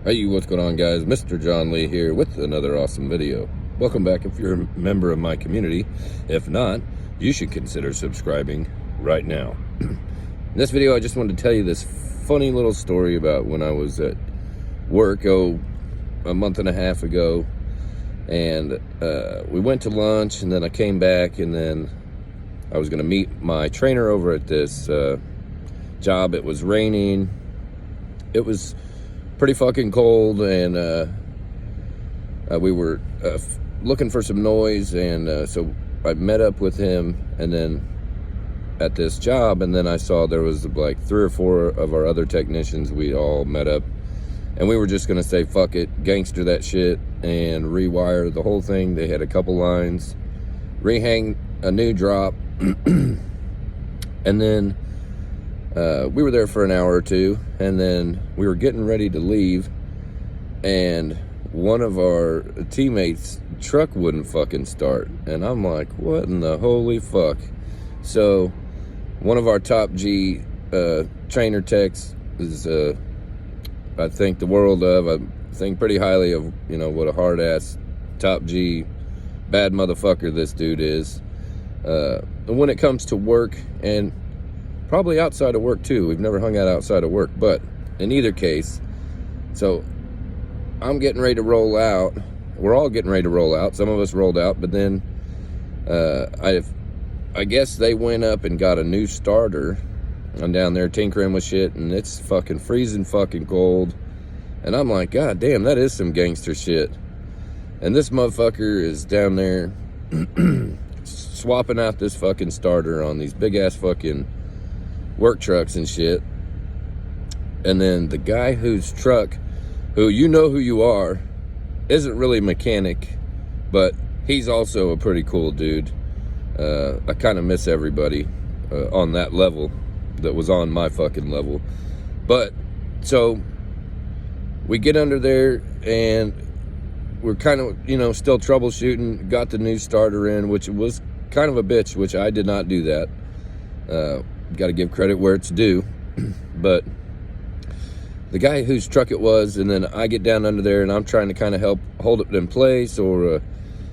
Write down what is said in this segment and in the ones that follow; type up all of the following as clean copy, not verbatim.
Hey, what's going on, guys? Mr. John Lee here with another awesome video. Welcome back if you're a member of my community. If not, you should consider subscribing right now. In this video, I just wanted to tell you this funny little story about when I was at work, a month and a half ago. And we went to lunch, and then I came back, and then I was going to meet my trainer over at this job. It was raining. It was pretty fucking cold, and we were looking for some noise, and so I met up with him, and then at this job, and then I saw there was like 3 or 4 of our other technicians. We all met up, and we were just gonna say fuck it, gangster that shit, and rewire the whole thing. They had a couple lines, rehang a new drop, and then we were there for an hour or two, and then we were getting ready to leave, and one of our teammates' truck wouldn't fucking start, and I'm like, what in the holy fuck? So one of our top G trainer techs is I think the world of, I think pretty highly of, you know, what a hard ass top G bad motherfucker this dude is. When it comes to work, and probably outside of work too. We've never hung out outside of work, but in either case, so I'm getting ready to roll out. We're all getting ready to roll out. Some of us rolled out, but then I guess they went up and got a new starter. I'm down there tinkering with shit, and it's fucking freezing fucking cold. And I'm like, God damn, that is some gangster shit. And this motherfucker is down there swapping out this fucking starter on these big ass fucking work trucks and shit. And then the guy whose truck, who you know who you are, isn't really a mechanic, but he's also a pretty cool dude. I kind of miss everybody on that level that was on my fucking level. But so we get under there, and we're kind of, you know, still troubleshooting. Got the new starter in, which was kind of a bitch, which I did not do that. Got to give credit where it's due. But the guy whose truck it was, and then I get down under there, and I'm trying to kind of help hold it in place, or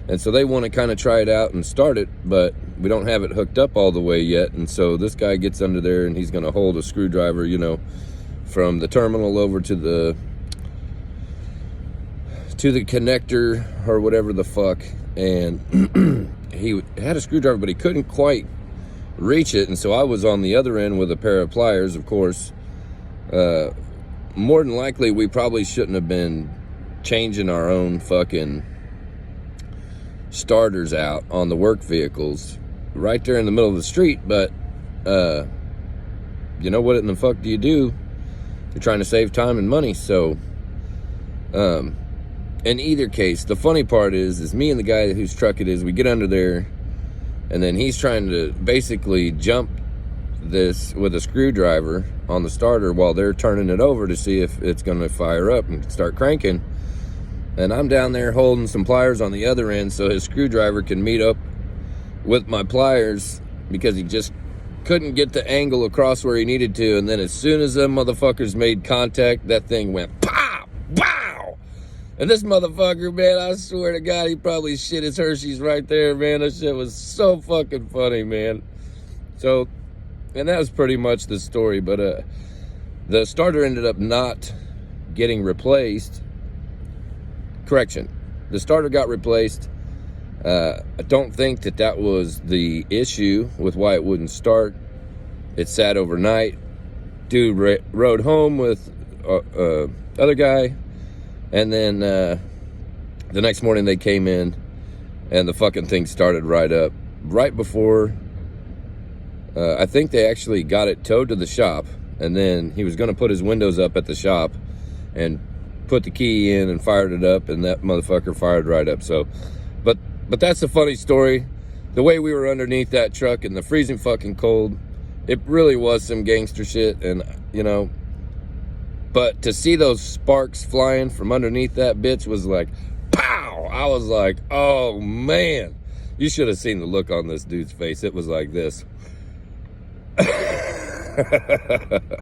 and so they want to kind of try it out and start it, but we don't have it hooked up all the way yet. And so this guy gets under there, and he's going to hold a screwdriver, you know, from the terminal over to the connector or whatever the fuck. And he had a screwdriver, but he couldn't quite reach it, and so I was on the other end with a pair of pliers, of course. More than likely, we probably shouldn't have been changing our own fucking starters out on the work vehicles right there in the middle of the street, but you know, what in the fuck do you do? You're trying to save time and money. So in either case, the funny part is me and the guy whose truck it is, we get under there, and then he's trying to basically jump this with a screwdriver on the starter while they're turning it over to see if it's going to fire up and start cranking. And I'm down there holding some pliers on the other end so his screwdriver can meet up with my pliers, because he just couldn't get the angle across where he needed to. And then as soon as them motherfuckers made contact, that thing went pow, pow. And this motherfucker, man, I swear to God, he probably shit his Hershey's right there, man. That shit was so fucking funny, man. So, and that was pretty much the story. But the starter ended up not getting replaced. Correction, the starter got replaced. I don't think that was the issue with why it wouldn't start. It sat overnight. Dude rode home with other guy. And then the next morning they came in, and the fucking thing started right up. Right before, I think they actually got it towed to the shop, and then he was going to put his windows up at the shop and put the key in and fired it up, and that motherfucker fired right up. So, but that's a funny story. The way we were underneath that truck in the freezing fucking cold, it really was some gangster shit, and you know. But to see those sparks flying from underneath that bitch was like, pow! I was like, oh man. You should have seen the look on this dude's face. It was like this.